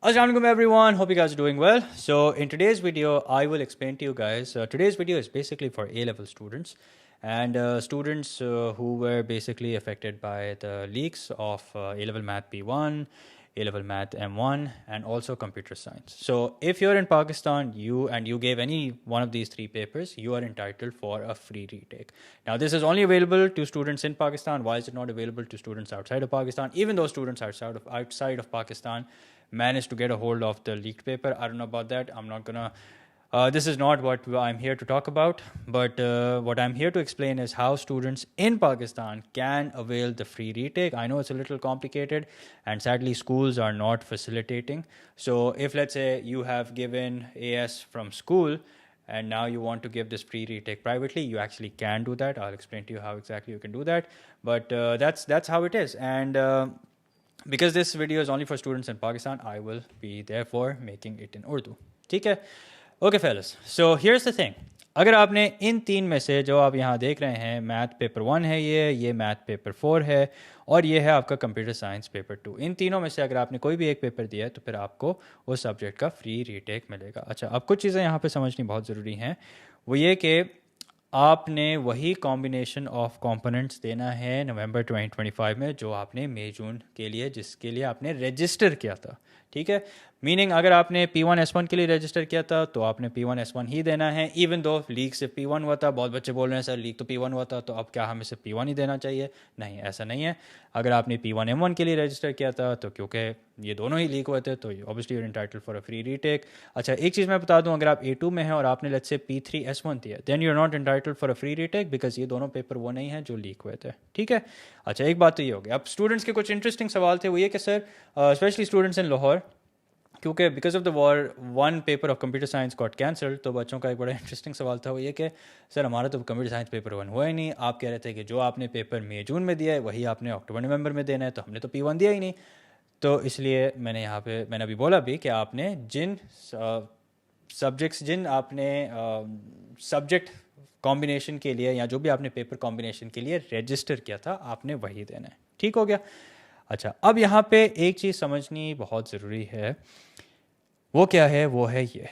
Assalamualaikum everyone, hope you guys are doing well. So in today's video, I will explain to you guys, today's video is basically for A-level students and students who were basically affected by the leaks of A-level Math P1, A-level Math M1 and also computer science. So if you're in Pakistan, you gave any one of these three papers, you are entitled for a free retake. Now this is only available to students in Pakistan. Why is it not available to students outside of Pakistan? Even though students outside of Pakistan managed to get a hold of the leaked paper. I don't know about that. I'm not gonna. This is not what I'm here to talk about, but what I'm here to explain is how students in Pakistan can avail the free retake. I know it's a little complicated, and sadly, schools are not facilitating. So, if let's say you have given AS from school, and now you want to give this free retake privately, you actually can do that. I'll explain to you how exactly you can do that. But that's how it is, and because this video is only for students in Pakistan, I will be therefore making it in Urdu. ठीक है? Okay fellas, so here's the thing. अगर आपने इन तीन में से जो आप यहाँ देख रहे हैं, मैथ पेपर 1 है ये मैथ पेपर 4 है और ये है आपका कंप्यूटर साइंस पेपर 2, इन तीनों में से अगर आपने कोई भी एक पेपर दिया है तो फिर आपको उस सब्जेक्ट का फ्री रीटेक मिलेगा. अच्छा, अब कुछ चीज़ें यहाँ पे समझनी बहुत ज़रूरी हैं. वो ये कि आपने वही कॉम्बिनेशन ऑफ कंपोनेंट्स देना है नवंबर 2025 में जो आपने मई जून के लिए जिसके लिए आपने रजिस्टर किया था. ठीक है, मीनिंग अगर आपने P1S1 के लिए रजिस्टर किया था तो आपने P1S1 ही देना है. इवन दो लीक से P1 हुआ था. बहुत बच्चे बोल रहे हैं सर लीक तो P1 हुआ था तो अब क्या हमें सिर्फ P1 ही देना चाहिए. नहीं, ऐसा नहीं है. अगर आपने P1M1 के लिए रजिस्टर किया था तो क्योंकि ये दोनों ही लीक हुए थे तो obviously you're entitled for a free retake. अच्छा, एक चीज़ मैं बता दूं, अगर आप A2 में हैं और आपने लेट्स से P3S1 दिया then you are not entitled for a free retake because ये दोनों पेपर वो नहीं हैं जो लीक हुए थे. ठीक है. अच्छा, एक बात तो ये हो गई. अब स्टूडेंट्स के कुछ इंटरेस्टिंग सवाल थे. वो ये कि sir specially students in Lahore, क्योंकि because of the war one paper of computer science got cancelled, तो बच्चों का एक बड़ा इंटरेस्टिंग सवाल था. वो ये कि सर हमारा तो कंप्यूटर साइंस पेपर 1 हुआ ही नहीं. आप कह रहे थे कि जो आपने पेपर मई जून में दिया है वही आपने अक्टूबर नवंबर में देना है, तो हमने तो P1 दिया ही नहीं. तो इसलिए मैंने अभी बोला भी कि आपने जिन सब्जेक्ट कॉम्बिनेशन के लिए या जो भी आपने पेपर कॉम्बिनेशन के लिए रजिस्टर किया था आपने वही देना है. ठीक हो गया. अच्छा, अब यहाँ पे एक चीज़ समझनी बहुत ज़रूरी है. वो क्या है? वो है ये.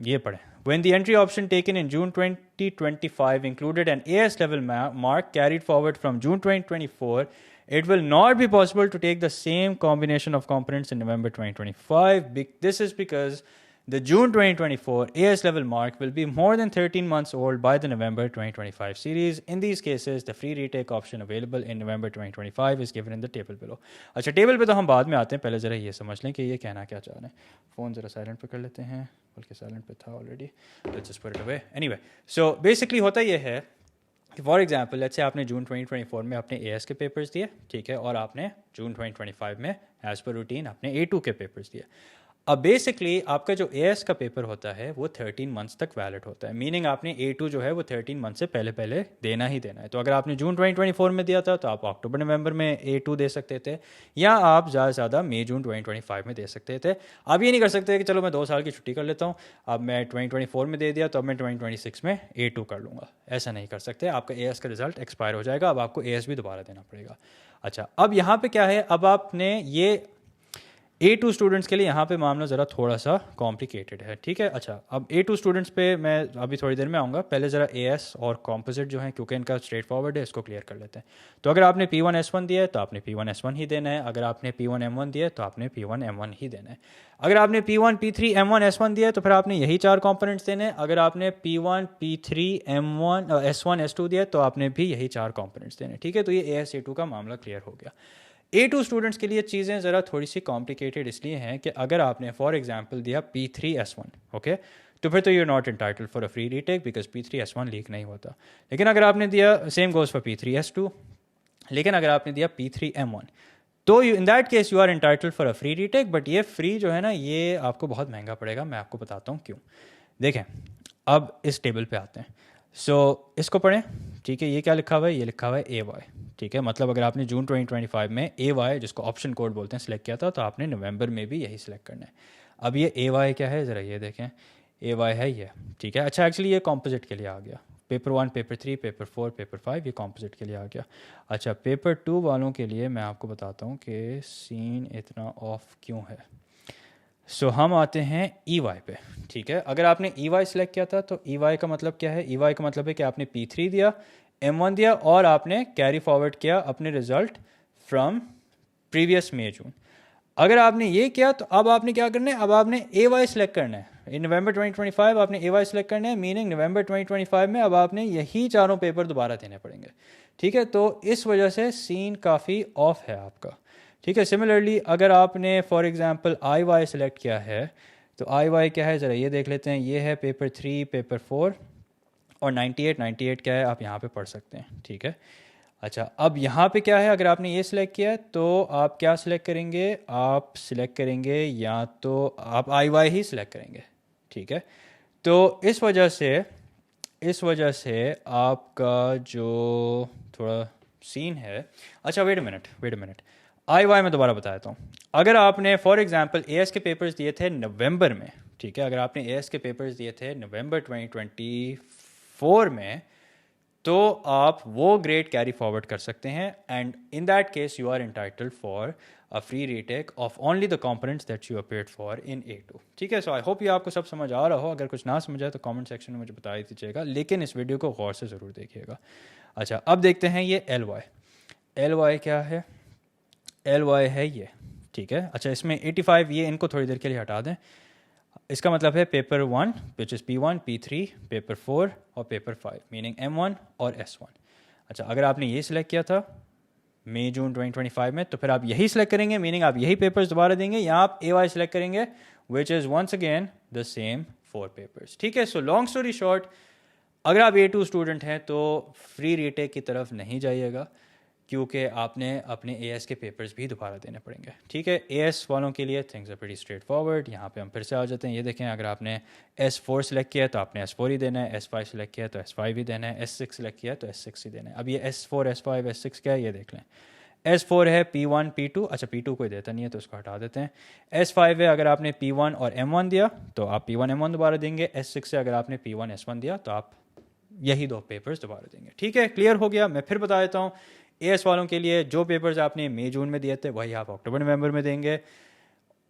ये पढ़ें. When the entry option taken in June 2025 included an AS level mark carried forward from June 2024, it will not be possible to take the same combination of components in November 2025. This is because the June 2024 AS level mark will be more than 13 months old by the November 2025 series. In these cases, the free retake option available in November 2025 is given in the table below. अच्छा, table पे तो हम बाद में आते हैं, पहले ज़रा ये समझ लें कि ये कहना क्या चाह रहे हैं. फ़ोन ज़रा साइलेंट पे कर लेते हैं, बल्कि साइलेंट पे था already. Let's just put it away. Anyway, so basically होता ये है कि फॉर एग्जाम्पल लेट्स से आपने जून 2024 में अपने AS के पेपर्स दिए, ठीक है, और आपने जून 2025 में एज़ पर रूटीन अपने A2 के पेपर्स दिए. अब बेसिकली आपका जो AS का पेपर होता है वो 13 मंथ्स तक वैलिड होता है. मीनिंग आपने A2 जो है वो 13 मंथ से पहले पहले देना ही देना है. तो अगर आपने जून 2024 में दिया था तो आप अक्टूबर नवंबर में A2 दे सकते थे, या आप ज़्यादा से ज़्यादा मई जून 2025 में दे सकते थे. आप ये नहीं कर सकते कि चलो मैं 2 साल की छुट्टी कर लेता हूँ, अब मैं 2024 में दे दिया तो अब मैं 2026 में A2 कर लूँगा. ऐसा नहीं कर सकते. आपका AS का रिजल्ट एक्सपायर हो जाएगा. अब आपको AS भी दोबारा देना पड़ेगा. अच्छा, अब यहाँ पर क्या है, अब आपने ये A2 स्टूडेंट्स के लिए यहाँ पे मामला ज़रा थोड़ा सा कॉम्प्लिकेटेड है. ठीक है. अच्छा, अब A2 स्टूडेंट्स पे मैं अभी थोड़ी देर में आऊँगा. पहले ज़रा AS और कॉम्पोजिट जो है क्योंकि इनका स्ट्रेट फॉरवर्ड है, इसको क्लियर कर लेते हैं. तो अगर आपने P1S1 दिया है तो आपने P1S1 ही देना है. अगर आपने P1M1 दिया है तो आपने P1M1 ही देना है. अगर आपने P1 P3 M1 S1 दिया है तो फिर आपने यही 4 कॉम्पोनेंट्स देने हैं. अगर आपने P1 P3 M1 S1 S2 दिया है तो आपने भी यही 4 कॉम्पोनेंट्स देने. ठीक है. तो ये AS A2 का मामला क्लियर हो गया. A2 स्टूडेंट्स के लिए चीज़ें ज़रा थोड़ी सी कॉम्प्लिकेटेड इसलिए हैं कि अगर आपने फॉर एग्जांपल दिया P3S1, ओके, तो फिर तो you are not entitled for a free retake because P3S1 leak नहीं होता. लेकिन अगर आपने दिया सेम गोज फॉर P3S2, लेकिन अगर आपने दिया P3M1 तो in that case you are entitled for a free retake. But ये फ्री जो है ना ये आपको बहुत महंगा पड़ेगा. मैं आपको बताता हूँ क्यों. देखें, अब इस टेबल पे आते हैं. इसको पढ़ें. ठीक है, ये क्या लिखा हुआ है? ये लिखा हुआ है AY. ठीक है, मतलब अगर आपने जून 2025 में AY जिसको ऑप्शन कोड बोलते हैं सिलेक्ट किया था तो आपने नवंबर में भी यही सिलेक्ट करना है. अब ये AY क्या है ज़रा ये देखें. AY है ये. ठीक है. अच्छा, एक्चुअली ये कॉम्पोजिट के लिए आ गया. पेपर 1, पेपर 3, पेपर 4, पेपर 5 ये कॉम्पोजिट के लिए आ गया. अच्छा, पेपर 2 वालों के लिए मैं आपको बताता हूँ कि सीन इतना ऑफ क्यों है. सो हम आते हैं ई वाई पे, ठीक है। अगर आपने ई वाई सेलेक्ट किया था तो ई वाई का मतलब क्या है? ई वाई का मतलब है कि आपने पी थ्री दिया, एम वन दिया और आपने कैरी फॉरवर्ड किया अपने रिजल्ट फ्रॉम प्रीवियस मई जून। अगर आपने ये किया तो अब आपने क्या करना है? अब आपने ए वाई सेलेक्ट करना है। इन नवंबर 2025 आपने ए वाई सेलेक्ट करना है, मीनिंग नवंबर 2025 में अब आपने यही चारों पेपर दोबारा देने पड़ेंगे, ठीक है। तो इस वजह से सीन काफ़ी ऑफ है आपका, ठीक है। सिमिलरली अगर आपने for example I Y select किया है तो आई वाई क्या है ज़रा ये देख लेते हैं। ये है पेपर 3, पेपर 4 और 98 क्या है आप यहाँ पे पढ़ सकते हैं, ठीक है। अच्छा, अब यहाँ पे क्या है? अगर आपने ये सिलेक्ट किया है तो आप क्या सिलेक्ट करेंगे? आप सिलेक्ट करेंगे या तो आप आई वाई ही सिलेक्ट करेंगे, ठीक है। तो इस वजह से आपका जो थोड़ा सीन है। अच्छा wait a minute, I Y मैं दोबारा बता देता हूँ। अगर आपने फॉर एग्जांपल ए एस के पेपर्स दिए थे नवंबर में, ठीक है, अगर आपने ए एस के पेपर्स दिए थे नवंबर 2024 में, तो आप वो ग्रेड कैरी फॉरवर्ड कर सकते हैं and in that case you are entitled for a free retake of only the components that you appeared for in A2, ठीक है। सो आई होप ये आपको सब समझ आ रहा हो। अगर कुछ ना समझ आए तो कमेंट सेक्शन में मुझे बता दीजिएगा, लेकिन इस वीडियो को गौर से ज़रूर देखिएगा। अच्छा, अब देखते हैं ये एल वाई क्या है? एल वाई है ये, ठीक है। अच्छा, इसमें 85 ये इनको थोड़ी देर के लिए हटा दें। इसका मतलब है paper 1 which is P1, P3, paper 4 और पेपर 5 मीनिंग M1 और S1। अच्छा, अगर आपने ये सिलेक्ट किया था मई जून 2025 में तो फिर आप यही सिलेक्ट करेंगे, मीनिंग आप यही पेपर्स दोबारा देंगे, या आप ए वाई सिलेक्ट करेंगे which is once again the same 4 papers, ठीक है। सो लॉन्ग स्टोरी शॉर्ट, अगर आप A2 स्टूडेंट हैं तो फ्री रीटेक की तरफ नहीं जाइएगा, क्योंकि आपने अपने एएस के पेपर्स भी दोबारा देने पड़ेंगे, ठीक है। एएस वालों के लिए things are pretty straightforward. यहाँ पे हम फिर से आ जाते हैं। ये देखें, अगर आपने S4 सेलेक्ट किया है तो आपने S4 ही देना है, S5 सेलेक्ट किया है तो S5 ही देना है, S6 सेलेक्ट किया है तो S6 ही देना है। अब ये S4, S5, S6 क्या है ये देख लें। S4 है P1, P2, अच्छा P2 कोई देता नहीं है तो उसको हटा देते हैं। S5 है अगर आपने P1 और M1 दिया तो आप P1 M1 दोबारा देंगे। S6 है अगर आपने P1 S1 दिया तो आप यही 2 पेपर्स दोबारा देंगे, ठीक है। क्लियर हो गया? मैं फिर बता देता हूँ। एएस वालों के लिए जो पेपर्स आपने मई जून में दिए थे वही आप अक्टूबर नवंबर में देंगे,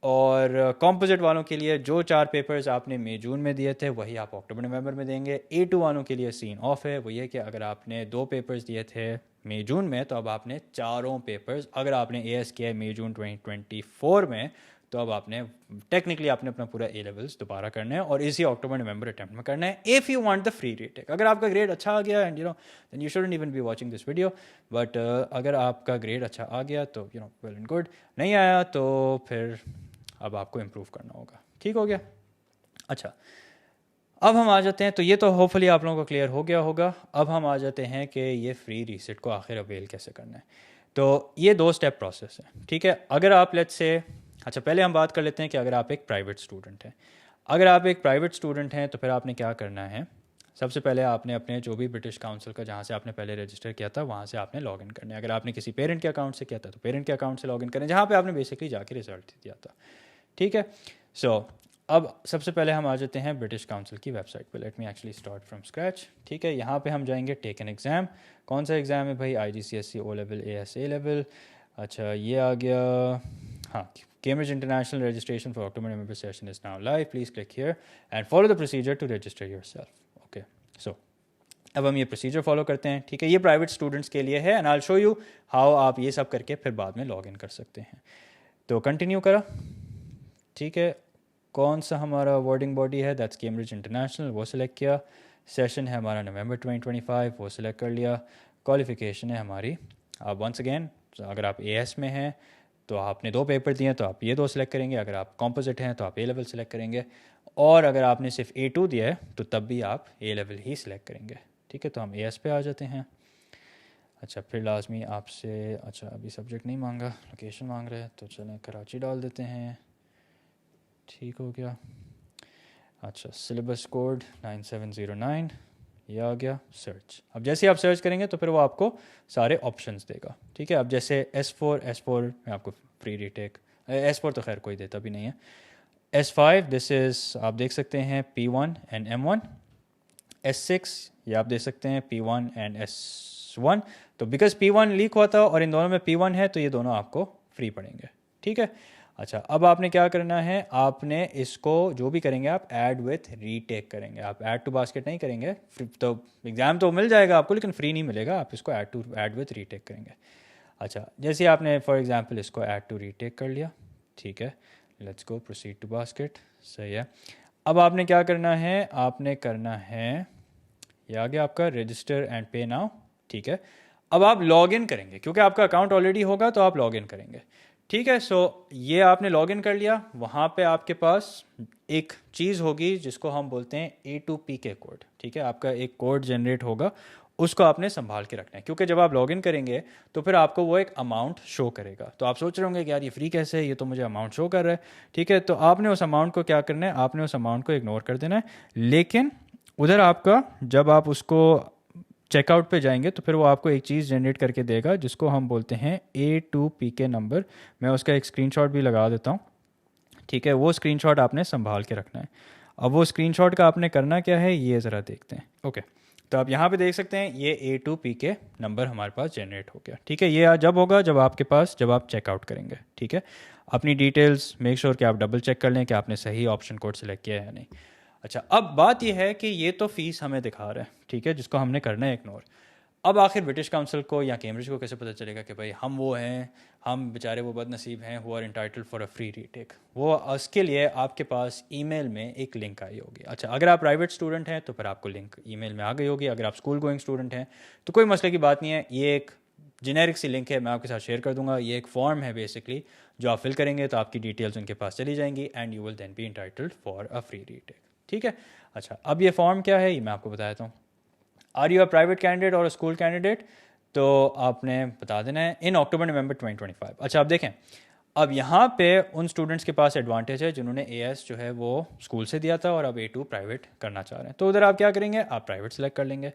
और कॉम्पोजिट वालों के लिए जो 4 पेपर्स आपने मई जून में दिए थे वही आप अक्टूबर नवंबर में देंगे। A2 वालों के लिए सीन ऑफ है। वो ये कि अगर आपने 2 पेपर्स दिए थे मई जून में तो अब आपने चारों पेपर्स, अगर आपने एएस किया है मई जून 2024 में तो अब आपने टेक्निकली आपने अपना पूरा ए लेवल्स दोबारा करना है और इसी अक्टूबर नवंबर अटैम्प्ट में करना है if you want the free retake. अगर आपका ग्रेड अच्छा आ गया and then you shouldn't even be watching this video, but अगर आपका ग्रेड अच्छा आ गया तो वेल एंड गुड, नहीं आया तो फिर अब आपको इम्प्रूव करना होगा, ठीक हो गया। अच्छा, अब हम आ जाते हैं, तो ये तो होपफुली आप लोगों को क्लियर हो गया होगा। अब हम आ जाते हैं कि ये फ्री रीसेट को आखिर अवेल कैसे करना है। तो ये 2 स्टेप प्रोसेस है, ठीक है। अगर आप लेट्स से, अच्छा पहले हम बात कर लेते हैं कि अगर आप एक प्राइवेट स्टूडेंट हैं। अगर आप एक प्राइवेट स्टूडेंट हैं तो फिर आपने क्या करना है? सबसे पहले आपने अपने जो भी ब्रिटिश काउंसिल का जहाँ से आपने पहले रजिस्टर किया था वहाँ से आपने लॉगिन करना है। अगर आपने किसी पेरेंट के अकाउंट से किया था तो पेरेंट के अकाउंट से लॉगिन करें जहाँ पे आपने बेसिकली जाके रिजल्ट दिया था, ठीक है। सो अब सबसे पहले हम आ जाते हैं ब्रिटिश काउंसिल की वेबसाइट पे। Let me actually start from scratch, ठीक है। यहाँ पे हम जाएंगे टेक एन एग्ज़ाम। कौन सा एग्ज़ाम है भाई? IGCSE O level, AS A level. अच्छा ये आ गया, हाँ, Cambridge International registration for October November session is now live. Please click here and follow the procedure to register yourself. Okay, so अब हम ये प्रोसीजर फॉलो करते हैं, ठीक है। ये प्राइवेट स्टूडेंट्स के लिए है and I will show you how आप ये सब करके फिर बाद में लॉग इन कर सकते हैं। तो कंटिन्यू करा, ठीक है। कौन सा हमारा अवॉर्डिंग बॉडी है? दैट्स कैम्ब्रिज इंटरनेशनल, वो सिलेक्ट किया। सेशन है हमारा नवंबर 2025, वो सिलेक्ट कर लिया। क्वालिफिकेशन है हमारी, आप वंस अगेन अगर आप AS में हैं तो आपने 2 पेपर दिए तो आप ये 2 सिलेक्ट करेंगे। अगर आप कॉम्पोजिट हैं तो आप A लेवल सेलेक्ट करेंगे, और अगर आपने सिर्फ A2 दिया है तो तब भी आप A लेवल ही सिलेक्ट करेंगे, ठीक है। तो हम AS पे आ जाते हैं। अच्छा, फिर लाजमी आपसे, अच्छा अभी सब्जेक्ट नहीं मांगा, लोकेशन मांग रहे हैं, तो चलें कराची डाल देते हैं, ठीक हो गया। अच्छा, सिलेबस कोड 9709, ये आ गया। सर्च, अब जैसे आप सर्च करेंगे तो फिर वो आपको सारे ऑप्शंस देगा, ठीक है। अब जैसे S4 में आपको फ्री रीटेक, S4 तो खैर कोई देता भी नहीं है। S5 दिस इज़ आप देख सकते हैं P1 एंड M1। S6 ये आप देख सकते हैं P1 एंड S1। तो बिकॉज P1 लीक हुआ था और इन दोनों में P1 है तो ये दोनों आपको फ्री पड़ेंगे, ठीक है। अच्छा, अब आपने क्या करना है, आपने इसको जो भी करेंगे आप ऐड विथ रीटेक करेंगे, आप ऐड टू बास्केट नहीं करेंगे। तो एग्ज़ाम तो मिल जाएगा आपको लेकिन फ्री नहीं मिलेगा, आप इसको ऐड विथ रीटेक करेंगे। अच्छा, जैसे आपने फॉर एग्जांपल इसको ऐड टू रीटेक कर लिया, ठीक है, let's go proceed to basket, सही है। अब आपने क्या करना है, आपने करना है, ये आ गया आपका रजिस्टर एंड पे नाउ, ठीक है। अब आप लॉग इन करेंगे क्योंकि आपका अकाउंट ऑलरेडी होगा तो आप लॉग इन करेंगे, ठीक है। सो ये आपने लॉग इन कर लिया, वहाँ पे आपके पास एक चीज़ होगी जिसको हम बोलते हैं A2PK कोड, ठीक है। आपका एक कोड जनरेट होगा, उसको आपने संभाल के रखना है क्योंकि जब आप लॉग इन करेंगे तो फिर आपको वो एक अमाउंट शो करेगा। तो आप सोच रहे होंगे कि यार ये फ्री कैसे है, ये तो मुझे अमाउंट शो कर रहा है, ठीक है। तो आपने उस अमाउंट को क्या करना है, आपने उस अमाउंट को इग्नोर कर देना है। लेकिन उधर आपका जब आप उसको चेकआउट पे जाएंगे तो फिर वो आपको एक चीज़ जनरेट करके देगा जिसको हम बोलते हैं A2PK नंबर। मैं उसका एक स्क्रीनशॉट भी लगा देता हूँ, ठीक है। वो स्क्रीनशॉट आपने संभाल के रखना है। अब वो स्क्रीनशॉट का आपने करना क्या है, ये ज़रा देखते हैं। ओके, तो आप यहाँ पे देख सकते हैं ये A2PK नंबर हमारे पास जनरेट हो गया, ठीक है। ये जब होगा जब आपके पास, जब आप चेकआउट करेंगे, ठीक है। अपनी डिटेल्स मेक श्योर कि आप डबल चेक कर लें कि आपने सही ऑप्शन कोड सेलेक्ट किया है या नहीं। अच्छा, अब बात यह है कि ये तो फीस हमें दिखा रहा है, ठीक है, जिसको हमने करना है इग्नोर। अब आखिर ब्रिटिश काउंसिल को या कैम्ब्रिज को कैसे पता चलेगा कि भाई हम वो हैं, हम बेचारे वो बदनसीब हैं who are entitled for a free retake. वो उसके लिए आपके पास ईमेल में एक लिंक आई होगी। अच्छा, अगर आप प्राइवेट स्टूडेंट हैं तो फिर आपको लिंक ईमेल में आ गई होगी, अगर आप स्कूल गोइंग स्टूडेंट हैं तो कोई मसले की बात नहीं है। ये एक जेनेरिक सी लिंक है, मैं आपके साथ शेयर कर दूंगा। ये एक फॉर्म है बेसिकली, जो आप फिल करेंगे तो आपकी डिटेल्स उनके पास चली जाएंगी and you will then be entitled for a free retake, ठीक है। अच्छा, अब ये फॉर्म क्या है ये मैं आपको बता देता हूँ। Are you a private candidate और स्कूल कैंडिडेट, तो आपने बता देना है इन अक्टूबर नवंबर 2025। अच्छा, आप देखें, अब यहाँ पे उन स्टूडेंट्स के पास एडवांटेज है जिन्होंने AS जो है वो स्कूल से दिया था और अब A2 प्राइवेट करना चाह रहे हैं। तो उधर आप क्या करेंगे, आप प्राइवेट सेलेक्ट कर लेंगे।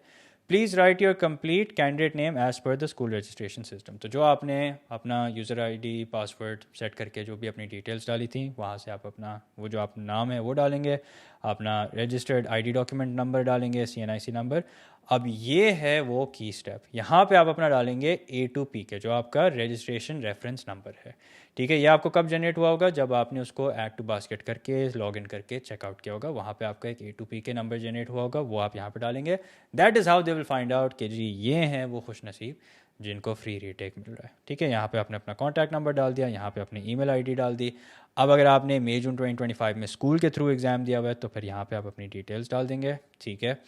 Please write your complete candidate name as per the school registration system. तो जो आपने अपना यूज़र ID पासवर्ड सेट करके जो भी अपनी डिटेल्स डाली थी, वहाँ से आप अपना वो जो आप नाम है वो डालेंगे, अपना रजिस्टर्ड ID डॉक्यूमेंट नंबर डालेंगे, CNIC नंबर। अब ये है वो की स्टेप, यहाँ पे आप अपना डालेंगे A2PK जो आपका रजिस्ट्रेशन रेफरेंस नंबर है, ठीक है। ये आपको कब जनरेट हुआ होगा, जब आपने उसको ऐड टू बास्केट करके लॉगिन करके चेकआउट किया होगा, वहाँ पे आपका एक A2PK नंबर जनरेट हुआ होगा, वो आप यहाँ पे डालेंगे। That is how they will find out कि जी ये हैं वो खुश नसीब जिनको फ्री रीटेक मिल रहा है, ठीक है। यहाँ पे आपने अपना कॉन्टैक्ट नंबर डाल दिया, यहाँ पे अपनी ईमेल ID डाल दी। अब अगर आपने मई जून 2025 में स्कूल के थ्रू एग्ज़ाम दिया हुआ है तो फिर यहाँ पे आप अपनी डिटेल्स डाल देंगे, ठीक है।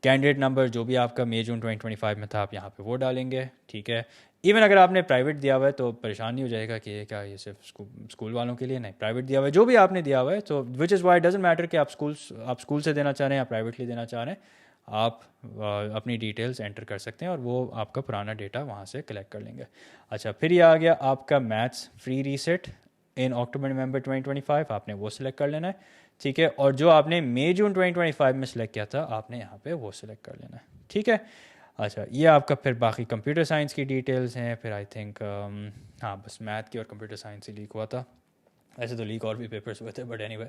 कैंडिडेट नंबर जो भी आपका मई जून 2025 में था आप यहाँ पे वो डालेंगे, ठीक है। इवन अगर आपने प्राइवेट दिया हुआ है तो परेशान नहीं हो जाएगा कि ये क्या, ये सिर्फ स्कूल वालों के लिए, नहीं, प्राइवेट दिया हुआ है जो भी आपने दिया हुआ है। तो which is why doesn't matter कि आप स्कूल से देना चाह रहे हैं या प्राइवेटली देना चाह रहे हैं, आप अपनी डिटेल्स एंटर कर सकते हैं और वो आपका पुराना डेटा वहाँ से कलेक्ट कर लेंगे। अच्छा, फिर ये आ गया आपका मैथ्स फ्री रीसेट इन अक्टूबर नवंबर 2025, आपने वो सिलेक्ट कर लेना है, ठीक है। और जो आपने मई जून 2025 में सिलेक्ट किया था आपने यहाँ पे वो सिलेक्ट कर लेना है, ठीक है। अच्छा, ये आपका फिर बाकी कंप्यूटर साइंस की डिटेल्स हैं, फिर आई थिंक हाँ बस मैथ की और कंप्यूटर साइंस से लीक हुआ था, ऐसे तो लीक और भी पेपर्स हुए थे, but anyway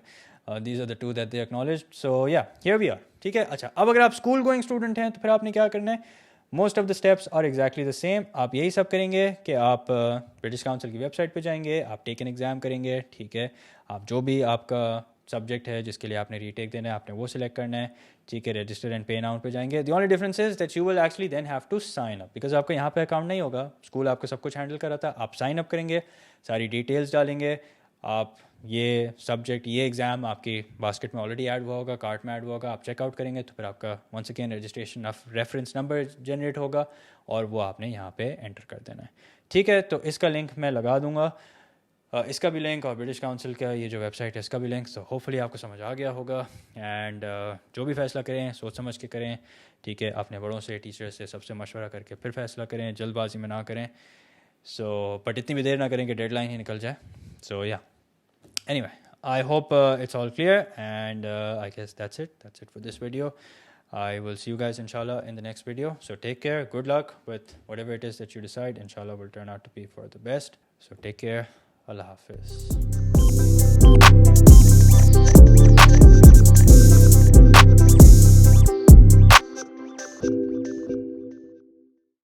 these are the two that they acknowledge, so yeah here we are, ठीक है। अच्छा, अब अगर आप स्कूल गोइंग स्टूडेंट हैं तो फिर आपने क्या करना है, most of the steps are exactly the same. आप यही सब करेंगे कि आप ब्रिटिश काउंसिल की वेबसाइट पे जाएंगे, आप टेक एन एग्ज़ाम करेंगे, ठीक है। आप जो भी आपका सब्जेक्ट है जिसके लिए आपने रीटेक देना है आपने वो सिलेक्ट करना है, ठीक है। रजिस्टर एंड पे नाउ पे जाएंगे। The only difference is that you will actually then have to sign up, because आपका यहाँ पे अकाउंट नहीं होगा, स्कूल आपको सब कुछ हैंडल कर रहा था। आप साइन अप करेंगे, सारी डिटेल्स डालेंगे, आप ये सब्जेक्ट ये एग्ज़ाम आपकी बास्केट में ऑलरेडी ऐड हुआ होगा, कार्ट में ऐड हुआ होगा, आप चेकआउट करेंगे तो फिर आपका once again registration of reference number generate होगा और वो आपने यहाँ पे एंटर कर देना है, ठीक है। तो इसका लिंक मैं लगा दूंगा, इसका भी लिंक और ब्रिटिश काउंसिल का ये जो वेबसाइट है इसका भी लिंक। तो होपफुली आपको समझ आ गया होगा एंड जो भी फैसला करें सोच समझ के करें, ठीक है। अपने बड़ों से, टीचर से, सबसे मशवरा करके फिर फैसला करें, जल्दबाजी में ना करें। सो बट इतनी भी देर ना करें कि डेडलाइन ही निकल जाए। सो या anyway, I hope it's all clear and I guess that's it for this video. I will see you guys inshallah in the next video, so take care, good luck with whatever it is that you decide. Inshallah will turn out to be for the best, so take care. Allah Hafiz.